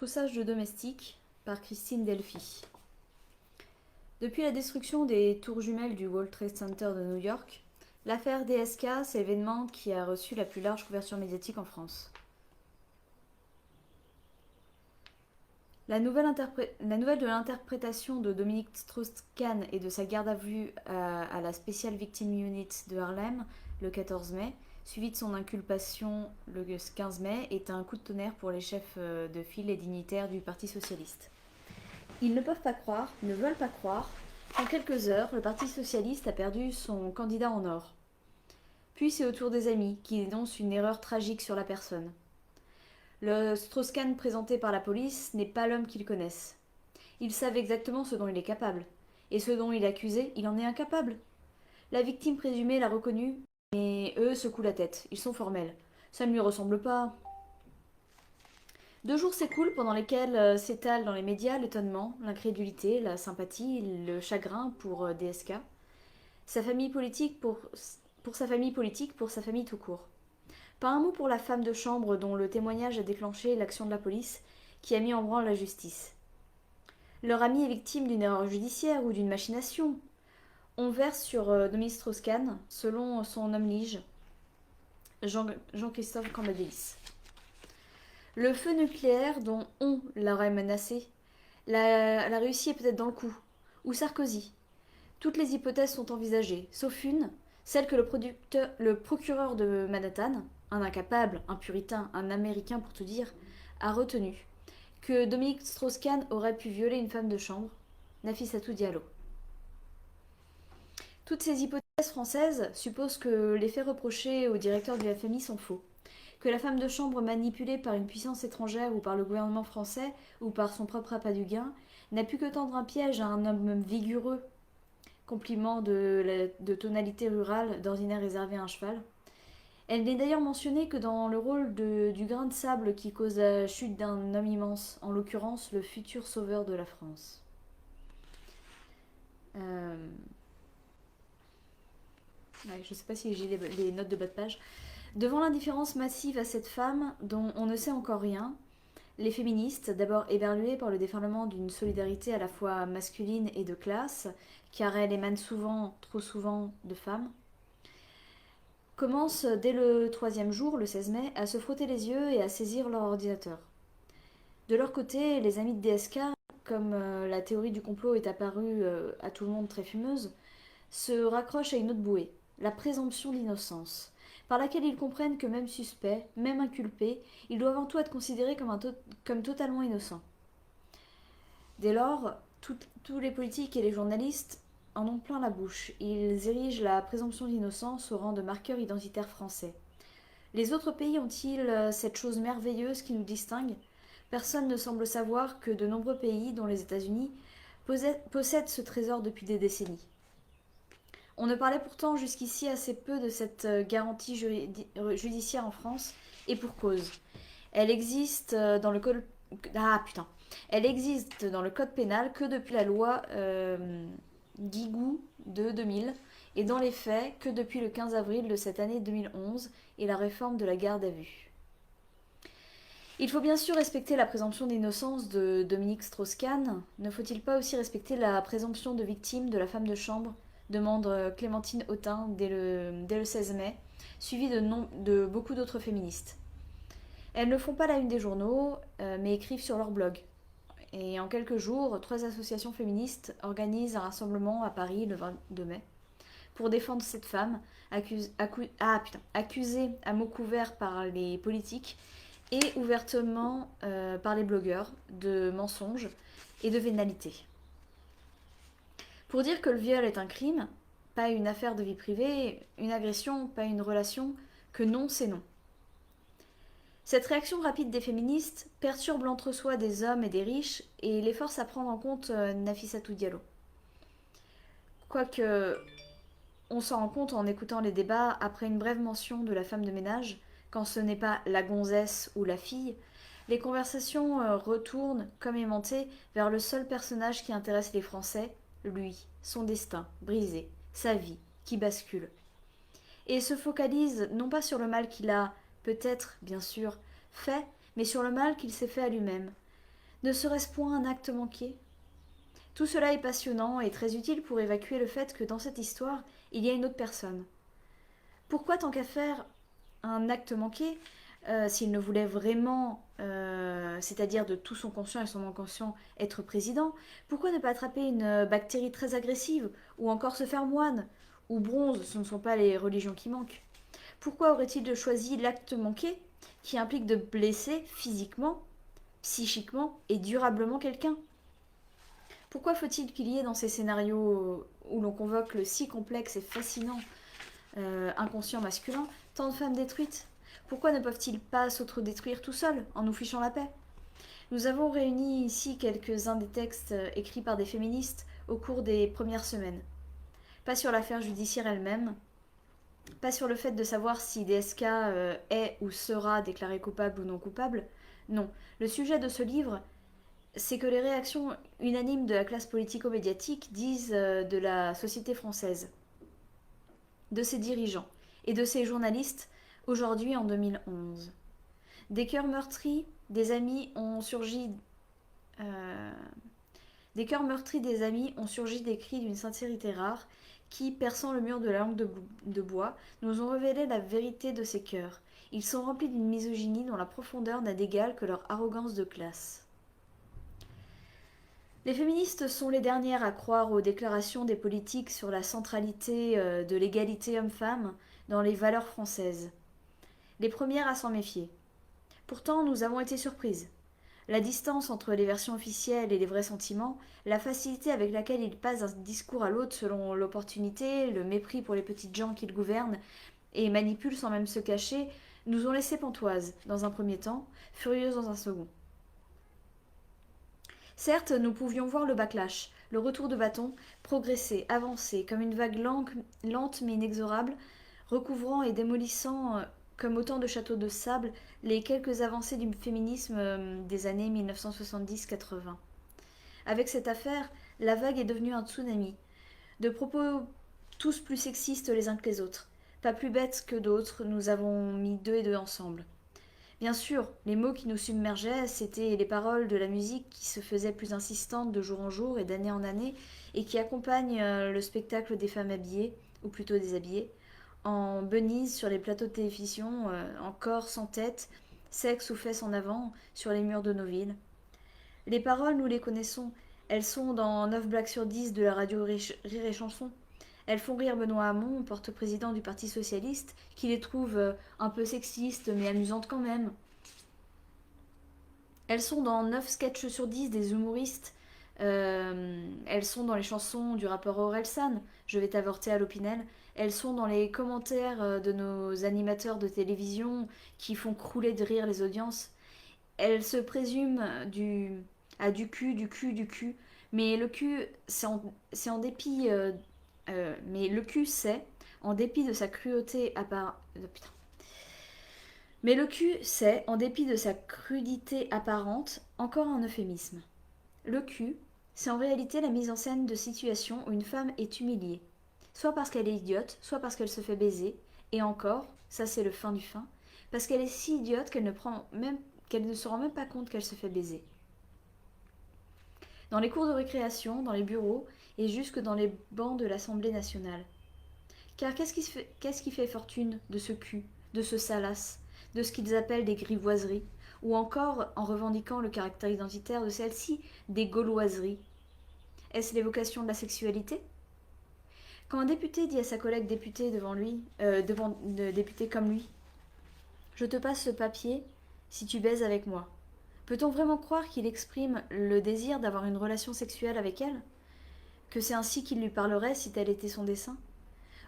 Troussage de domestiques par Christine Delphi. Depuis la destruction des tours jumelles du World Trade Center de New York, l'affaire DSK, c'est l'événement qui a reçu la plus large couverture médiatique en France. La nouvelle de l'interprétation de Dominique Strauss-Kahn et de sa garde à vue à la Special Victim Unit de Harlem le 14 mai, suivi de son inculpation le 15 mai, est un coup de tonnerre pour les chefs de file et dignitaires du Parti socialiste. Ils ne peuvent pas croire, ne veulent pas croire, qu'en quelques heures, le Parti socialiste a perdu son candidat en or. Puis c'est au tour des amis, qui dénoncent une erreur tragique sur la personne. Le Strauss-Kahn présenté par la police n'est pas l'homme qu'ils connaissent. Ils savent exactement ce dont il est capable. Et ce dont il est accusé, il en est incapable. La victime présumée l'a reconnu, mais eux secouent la tête. Ils sont formels. Ça ne lui ressemble pas. 2 jours s'écoulent pendant lesquels s'étalent dans les médias l'étonnement, l'incrédulité, la sympathie, le chagrin pour DSK, sa famille politique pour sa famille politique, pour sa famille tout court. Pas un mot pour la femme de chambre dont le témoignage a déclenché l'action de la police qui a mis en branle la justice. Leur ami est victime d'une erreur judiciaire ou d'une machination. On verse sur Dominique Strauss-Kahn, selon son homme lige, Jean-Christophe Cambadélis. Le feu nucléaire dont on l'aurait menacé, la Russie est peut-être dans le coup, ou Sarkozy. Toutes les hypothèses sont envisagées, sauf une, celle que le procureur de Manhattan, un incapable, un puritain, un américain pour tout dire, a retenu que Dominique Strauss-Kahn aurait pu violer une femme de chambre, Nafissatou Diallo. Toutes ces hypothèses françaises supposent que les faits reprochés au directeur du FMI sont faux, que la femme de chambre manipulée par une puissance étrangère ou par le gouvernement français ou par son propre appât du gain n'a pu que tendre un piège à un homme vigoureux, compliment de tonalité rurale d'ordinaire réservé à un cheval. Elle n'est d'ailleurs mentionnée que dans le rôle du grain de sable qui cause la chute d'un homme immense, en l'occurrence le futur sauveur de la France. Je ne sais pas si j'ai les notes de bas de page. Devant l'indifférence massive à cette femme dont on ne sait encore rien, les féministes, d'abord éberluées par le déferlement d'une solidarité à la fois masculine et de classe, car elle émane souvent, trop souvent, de femmes, commencent dès le 3e jour, le 16 mai, à se frotter les yeux et à saisir leur ordinateur. De leur côté, les amis de DSK, comme la théorie du complot est apparue à tout le monde très fumeuse, se raccrochent à une autre bouée, la présomption d'innocence, par laquelle ils comprennent que même suspect, même inculpé, il doit avant tout être considéré comme totalement innocent. Dès lors, tous les politiques et les journalistes en ont plein la bouche. Ils érigent la présomption d'innocence au rang de marqueur identitaire français. Les autres pays ont-ils cette chose merveilleuse qui nous distingue? Personne ne semble savoir que de nombreux pays, dont les États-Unis, possèdent ce trésor depuis des décennies. On ne parlait pourtant jusqu'ici assez peu de cette garantie judiciaire en France, et pour cause. Elle existe dans le code... Ah putain. Elle existe dans le code pénal que depuis la loi Guigou de 2000, et dans les faits que depuis le 15 avril de cette année 2011 et la réforme de la garde à vue. Il faut bien sûr respecter la présomption d'innocence de Dominique Strauss-Kahn. Ne faut-il pas aussi respecter la présomption de victime de la femme de chambre, demande Clémentine Autain dès le 16 mai, suivie de beaucoup d'autres féministes. Elles ne font pas la une des journaux, mais écrivent sur leur blog. Et en quelques jours, 3 associations féministes organisent un rassemblement à Paris le 22 mai pour défendre cette femme accusée à mots couverts par les politiques et ouvertement par les blogueurs de mensonges et de vénalité. Pour dire que le viol est un crime, pas une affaire de vie privée, une agression, pas une relation, que non c'est non. Cette réaction rapide des féministes perturbe l'entre-soi des hommes et des riches et les force à prendre en compte Nafissatou Diallo. Quoique on s'en rend compte en écoutant les débats après une brève mention de la femme de ménage, quand ce n'est pas la gonzesse ou la fille, les conversations retournent, comme aimantées, vers le seul personnage qui intéresse les Français, lui, son destin, brisé, sa vie, qui bascule. Et se focalise non pas sur le mal qu'il a, peut-être, bien sûr, fait, mais sur le mal qu'il s'est fait à lui-même. Ne serait-ce point un acte manqué? Tout cela est passionnant et très utile pour évacuer le fait que dans cette histoire, il y a une autre personne. Pourquoi tant qu'à faire un acte manqué, s'il ne voulait vraiment, c'est-à-dire de tout son conscient et son inconscient, être président, pourquoi ne pas attraper une bactérie très agressive, ou encore se faire moine, ou bronze, ce ne sont pas les religions qui manquent. Pourquoi aurait-il choisi l'acte manqué, qui implique de blesser physiquement, psychiquement et durablement quelqu'un? Pourquoi faut-il qu'il y ait dans ces scénarios où l'on convoque le si complexe et fascinant inconscient masculin tant de femmes détruites? Pourquoi ne peuvent-ils pas s'autodétruire tout seuls en nous fichant la paix? Nous avons réuni ici quelques-uns des textes écrits par des féministes au cours des premières semaines. Pas sur l'affaire judiciaire elle-même, pas sur le fait de savoir si DSK est ou sera déclaré coupable ou non coupable. Non, le sujet de ce livre, c'est que les réactions unanimes de la classe politico-médiatique disent de la société française, de ses dirigeants et de ses journalistes aujourd'hui en 2011. Des cœurs meurtris, des amis ont surgi. euh, des cœurs meurtris des amis ont surgi des cris d'une sincérité rare qui, perçant le mur de la langue de bois, nous ont révélé la vérité de ces cœurs. Ils sont remplis d'une misogynie dont la profondeur n'a d'égal que leur arrogance de classe. Les féministes sont les dernières à croire aux déclarations des politiques sur la centralité de l'égalité homme-femme dans les valeurs françaises. Les premières à s'en méfier. Pourtant, nous avons été surprises. La distance entre les versions officielles et les vrais sentiments, la facilité avec laquelle ils passent d'un discours à l'autre selon l'opportunité, le mépris pour les petites gens qu'ils gouvernent et manipulent sans même se cacher, nous ont laissé pantoises dans un premier temps, furieuses dans un second. Certes, nous pouvions voir le backlash, le retour de bâton, progresser, avancer, comme une vague lente mais inexorable, recouvrant et démolissant comme autant de châteaux de sable les quelques avancées du féminisme des années 1970-80. Avec cette affaire, la vague est devenue un tsunami, de propos tous plus sexistes les uns que les autres. Pas plus bêtes que d'autres, nous avons mis deux et deux ensemble. Bien sûr, les mots qui nous submergeaient, c'étaient les paroles de la musique qui se faisaient plus insistantes de jour en jour et d'année en année, et qui accompagnent le spectacle des femmes habillées, ou plutôt déshabillées, en bunnies sur les plateaux de télévision, en corps sans tête, sexe ou fesses en avant, sur les murs de nos villes. Les paroles, nous les connaissons. Elles sont dans 9 blagues sur 10 de la radio Rire et Chanson. Elles font rire Benoît Hamon, porte-président du Parti Socialiste, qui les trouve un peu sexistes mais amusantes quand même. Elles sont dans 9 sketchs sur 10 des humoristes. Elles sont dans les chansons du rappeur Orelsan, Je vais t'avorter à l'Opinel. Elles sont dans les commentaires de nos animateurs de télévision qui font crouler de rire les audiences. Elles se présument du cul, du cul, du cul. Mais le cul, c'est en dépit mais le cul, c'est, en dépit de sa cruauté putain. Mais le cul, c'est, en dépit de sa crudité apparente, encore un euphémisme. Le cul, c'est en réalité la mise en scène de situations où une femme est humiliée. Soit parce qu'elle est idiote, soit parce qu'elle se fait baiser, et encore, ça c'est le fin du fin, parce qu'elle est si idiote qu'elle ne se rend même pas compte qu'elle se fait baiser. Dans les cours de récréation, dans les bureaux, et jusque dans les bancs de l'Assemblée nationale. Car qu'est-ce qui fait fortune de ce cul, de ce salace, de ce qu'ils appellent des grivoiseries, ou encore, en revendiquant le caractère identitaire de celle-ci, des gauloiseries? Est-ce l'évocation de la sexualité? Quand un député dit à sa collègue députée devant lui, député comme lui, je te passe ce papier si tu baises avec moi. Peut-on vraiment croire qu'il exprime le désir d'avoir une relation sexuelle avec elle? Que c'est ainsi qu'il lui parlerait si tel était son dessein?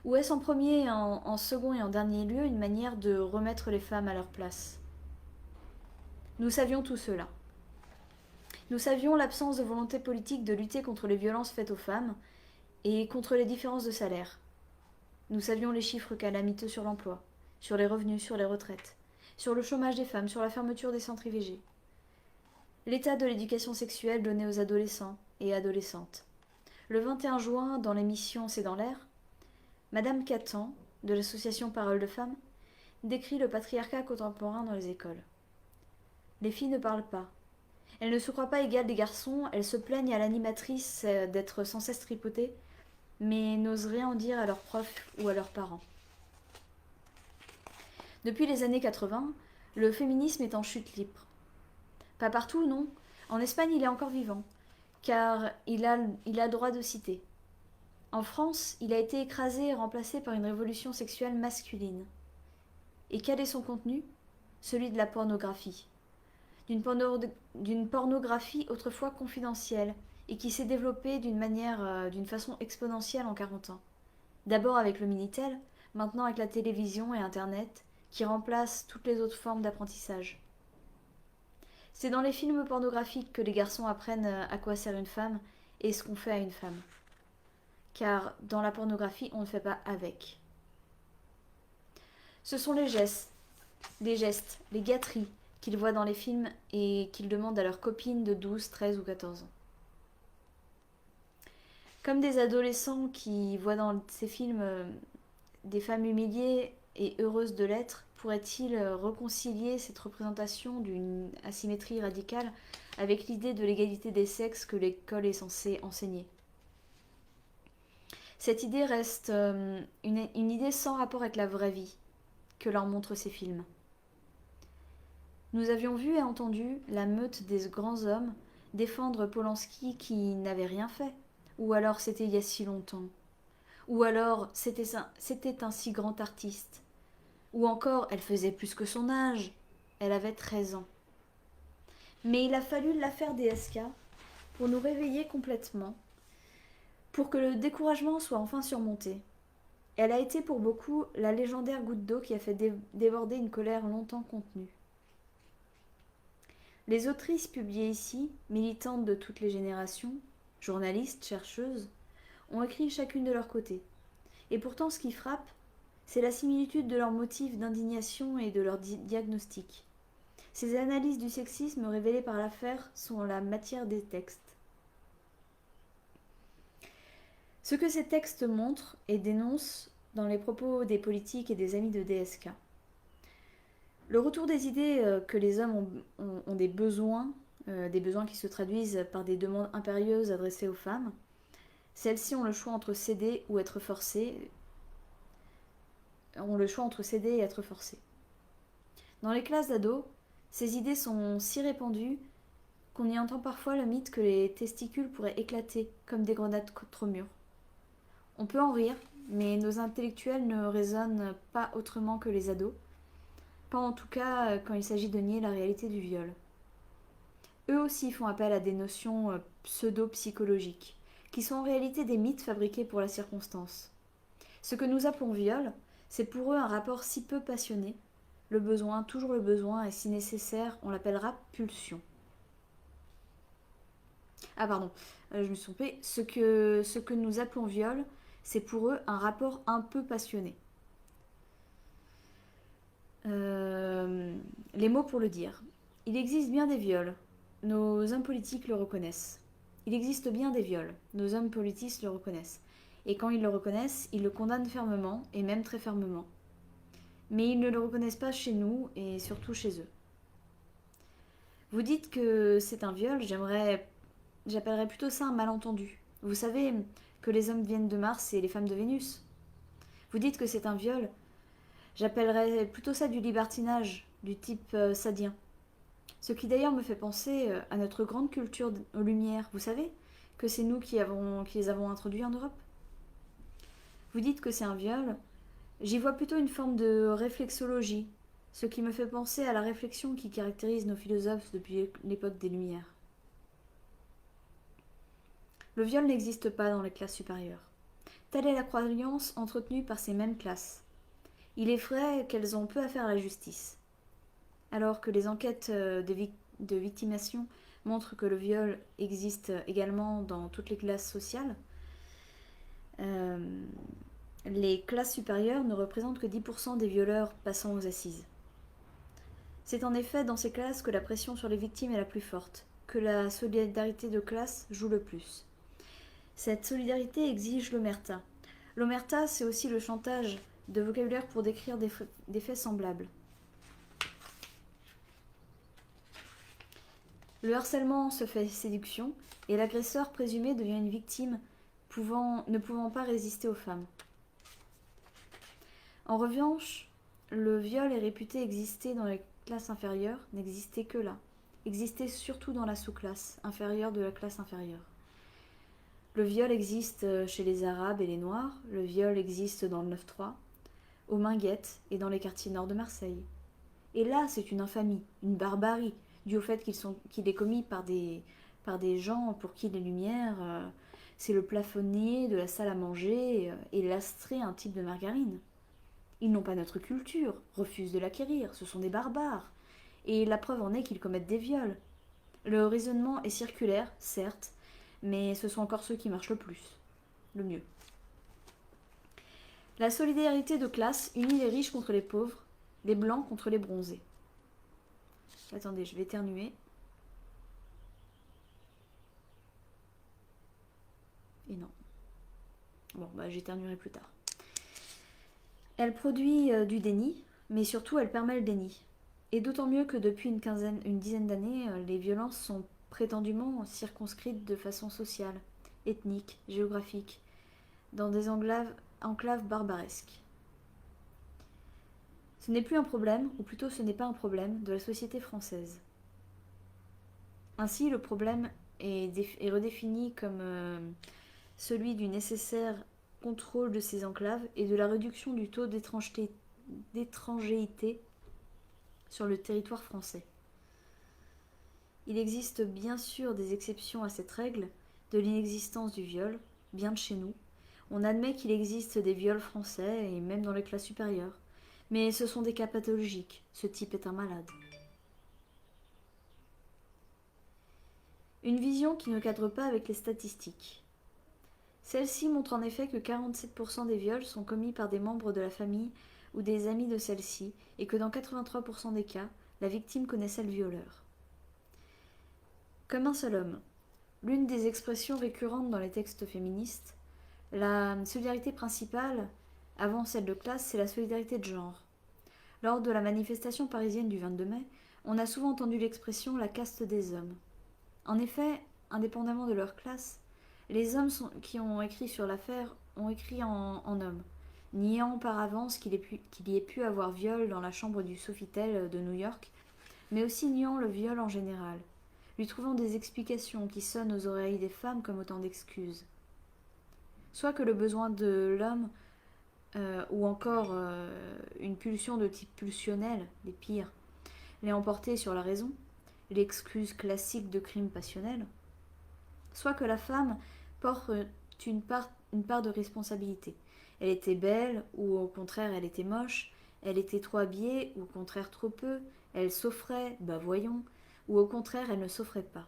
Ou est-ce en premier, en second et en dernier lieu une manière de remettre les femmes à leur place? Nous savions tout cela. Nous savions l'absence de volonté politique de lutter contre les violences faites aux femmes et contre les différences de salaire. Nous savions les chiffres calamiteux sur l'emploi, sur les revenus, sur les retraites, sur le chômage des femmes, sur la fermeture des centres IVG. L'état de l'éducation sexuelle donnée aux adolescents et adolescentes. Le 21 juin, dans l'émission C'est dans l'air, Madame Catan, de l'association Parole de Femmes, décrit le patriarcat contemporain dans les écoles. Les filles ne parlent pas. Elles ne se croient pas égales des garçons, elles se plaignent à l'animatrice d'être sans cesse tripotées, mais n'osent rien en dire à leurs profs ou à leurs parents. Depuis les années 80, le féminisme est en chute libre. Pas partout, non. En Espagne, il est encore vivant, car il a droit de citer. En France, il a été écrasé et remplacé par une révolution sexuelle masculine. Et quel est son contenu? Celui de la pornographie. D'une pornographie autrefois confidentielle et qui s'est développée d'une façon exponentielle en 40 ans. D'abord avec le Minitel, maintenant avec la télévision et Internet, qui remplacent toutes les autres formes d'apprentissage. C'est dans les films pornographiques que les garçons apprennent à quoi sert une femme et ce qu'on fait à une femme. Car dans la pornographie, on ne fait pas avec. Ce sont les gestes, les gâteries qu'ils voient dans les films et qu'ils demandent à leurs copines de 12, 13 ou 14 ans. Comme des adolescents qui voient dans ces films des femmes humiliées et heureuses de l'être, pourraient-ils réconcilier cette représentation d'une asymétrie radicale avec l'idée de l'égalité des sexes que l'école est censée enseigner? Cette idée reste une idée sans rapport avec la vraie vie que leur montrent ces films. Nous avions vu et entendu la meute des grands hommes défendre Polanski qui n'avait rien fait. Ou alors c'était il y a si longtemps. Ou alors c'était un si grand artiste. Ou encore elle faisait plus que son âge. Elle avait 13 ans. Mais il a fallu l'affaire DSK pour nous réveiller complètement, pour que le découragement soit enfin surmonté. Elle a été pour beaucoup la légendaire goutte d'eau qui a fait déborder une colère longtemps contenue. Les autrices publiées ici, militantes de toutes les générations, journalistes, chercheuses, ont écrit chacune de leur côté. Et pourtant, ce qui frappe, c'est la similitude de leurs motifs d'indignation et de leurs diagnostics. Ces analyses du sexisme révélées par l'affaire sont la matière des textes. Ce que ces textes montrent et dénoncent dans les propos des politiques et des amis de DSK. Le retour des idées que les hommes ont des besoins qui se traduisent par des demandes impérieuses adressées aux femmes. Celles-ci ont le choix entre céder ou être forcées. Ont le choix entre céder et être forcées. Dans les classes d'ados, ces idées sont si répandues qu'on y entend parfois le mythe que les testicules pourraient éclater comme des grenades contre mur. On peut en rire, mais nos intellectuels ne raisonnent pas autrement que les ados. Pas en tout cas quand il s'agit de nier la réalité du viol. Eux aussi font appel à des notions pseudo-psychologiques, qui sont en réalité des mythes fabriqués pour la circonstance. Ce que nous appelons viol, c'est pour eux un rapport si peu passionné, le besoin, toujours le besoin, et si nécessaire, on l'appellera pulsion. Ah pardon, je me suis trompée. Ce que nous appelons viol, c'est pour eux un rapport un peu passionné. Les mots pour le dire. Il existe bien des viols. Nos hommes politiques le reconnaissent. Il existe bien des viols. Nos hommes politiques le reconnaissent. Et quand ils le reconnaissent, ils le condamnent fermement, et même très fermement. Mais ils ne le reconnaissent pas chez nous, et surtout chez eux. Vous dites que c'est un viol, j'appellerais plutôt ça un malentendu. Vous savez que les hommes viennent de Mars et les femmes de Vénus. Vous dites que c'est un viol, j'appellerais plutôt ça du libertinage, du type sadien. Ce qui d'ailleurs me fait penser à notre grande culture aux Lumières. Vous savez que c'est nous qui les avons introduits en Europe. Vous dites que c'est un viol. J'y vois plutôt une forme de réflexologie, ce qui me fait penser à la réflexion qui caractérise nos philosophes depuis l'époque des Lumières. Le viol n'existe pas dans les classes supérieures. Telle est la croyance entretenue par ces mêmes classes. Il est vrai qu'elles ont peu à faire à la justice. Alors que les enquêtes de victimation montrent que le viol existe également dans toutes les classes sociales, les classes supérieures ne représentent que 10% des violeurs passant aux assises. C'est en effet dans ces classes que la pression sur les victimes est la plus forte, que la solidarité de classe joue le plus. Cette solidarité exige l'omerta. L'omerta, c'est aussi le chantage de vocabulaire pour décrire des faits semblables. Le harcèlement se fait séduction et l'agresseur présumé devient une victime ne pouvant pas résister aux femmes. En revanche, le viol est réputé exister dans les classes inférieures, n'existait que là. Existait surtout dans la sous-classe inférieure de la classe inférieure. Le viol existe chez les Arabes et les Noirs, le viol existe dans le 9-3, aux Minguettes et dans les quartiers nord de Marseille. Et là, c'est une infamie, une barbarie, due au fait qu'il est commis par des gens pour qui les lumières, c'est le plafonnier de la salle à manger et l'astrer un type de margarine. Ils n'ont pas notre culture, refusent de l'acquérir, ce sont des barbares. Et la preuve en est qu'ils commettent des viols. Le raisonnement est circulaire, certes, mais ce sont encore ceux qui marchent le plus, le mieux. La solidarité de classe unit les riches contre les pauvres, les blancs contre les bronzés. Attendez, je vais éternuer. Et non. Bon, j'éternuerai plus tard. Elle produit du déni, mais surtout elle permet le déni. Et d'autant mieux que depuis une dizaine d'années, les violences sont prétendument circonscrites de façon sociale, ethnique, géographique, dans des enclaves barbaresques. Ce n'est plus un problème, ou plutôt ce n'est pas un problème, de la société française. Ainsi, le problème est redéfini comme celui du nécessaire contrôle de ces enclaves et de la réduction du taux d'étrangéité sur le territoire français. Il existe bien sûr des exceptions à cette règle, de l'inexistence du viol, bien de chez nous. On admet qu'il existe des viols français, et même dans les classes supérieures. Mais ce sont des cas pathologiques, ce type est un malade. Une vision qui ne cadre pas avec les statistiques. Celle-ci montre en effet que 47% des viols sont commis par des membres de la famille ou des amis de celle-ci, et que dans 83% des cas, la victime connaissait le violeur. Comme un seul homme. L'une des expressions récurrentes dans les textes féministes, la solidarité principale, avant celle de classe, c'est la solidarité de genre. Lors de la manifestation parisienne du 22 mai, on a souvent entendu l'expression la caste des hommes. En effet, indépendamment de leur classe, les hommes qui ont écrit sur l'affaire ont écrit en hommes, niant par avance qu'il y ait pu avoir viol dans la chambre du Sofitel de New York, mais aussi niant le viol en général, lui trouvant des explications qui sonnent aux oreilles des femmes comme autant d'excuses. Soit que le besoin de l'homme, ou encore une pulsion de type pulsionnel, les pires, l'ait emporté sur la raison, l'excuse classique de crime passionnel, soit que la femme porte une part de responsabilité. Elle était belle, ou au contraire elle était moche, elle était trop habillée, ou au contraire trop peu, elle s'offrait, voyons, ou au contraire elle ne s'offrait pas.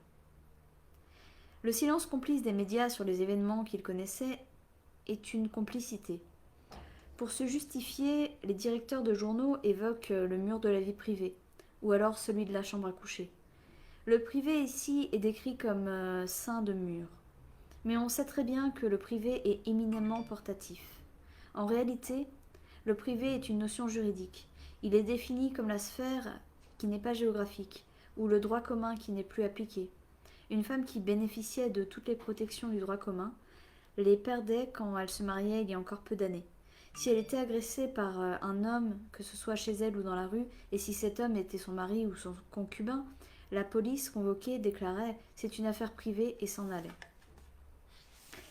Le silence complice des médias sur les événements qu'ils connaissaient est une complicité. Pour se justifier, les directeurs de journaux évoquent le mur de la vie privée, ou alors celui de la chambre à coucher. Le privé ici est décrit comme ceint de mur. Mais on sait très bien que le privé est éminemment portatif. En réalité, le privé est une notion juridique. Il est défini comme la sphère qui n'est pas géographique, ou le droit commun qui n'est plus appliqué. Une femme qui bénéficiait de toutes les protections du droit commun les perdait quand elle se mariait il y a encore peu d'années. Si elle était agressée par un homme, que ce soit chez elle ou dans la rue, et si cet homme était son mari ou son concubin, la police convoquée déclarait « c'est une affaire privée » et s'en allait.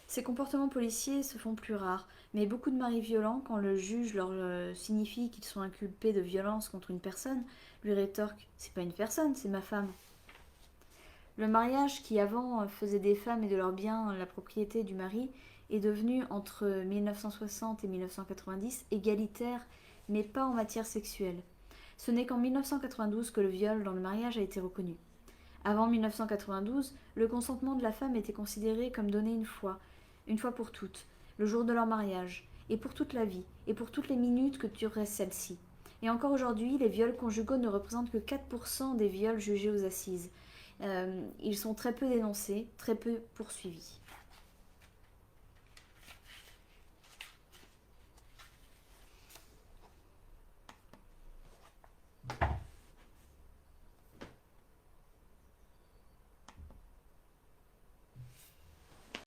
Ces comportements policiers se font plus rares, mais beaucoup de maris violents, quand le juge leur signifie qu'ils sont inculpés de violence contre une personne, lui rétorquent « c'est pas une personne, c'est ma femme ». Le mariage qui avant faisait des femmes et de leurs biens la propriété du mari est devenu entre 1960 et 1990 égalitaire, mais pas en matière sexuelle. Ce n'est qu'en 1992 que le viol dans le mariage a été reconnu. Avant 1992, le consentement de la femme était considéré comme donné une fois pour toutes, le jour de leur mariage, et pour toute la vie, et pour toutes les minutes que durerait celle-ci. Et encore aujourd'hui, les viols conjugaux ne représentent que 4% des viols jugés aux assises. Ils sont très peu dénoncés, très peu poursuivis.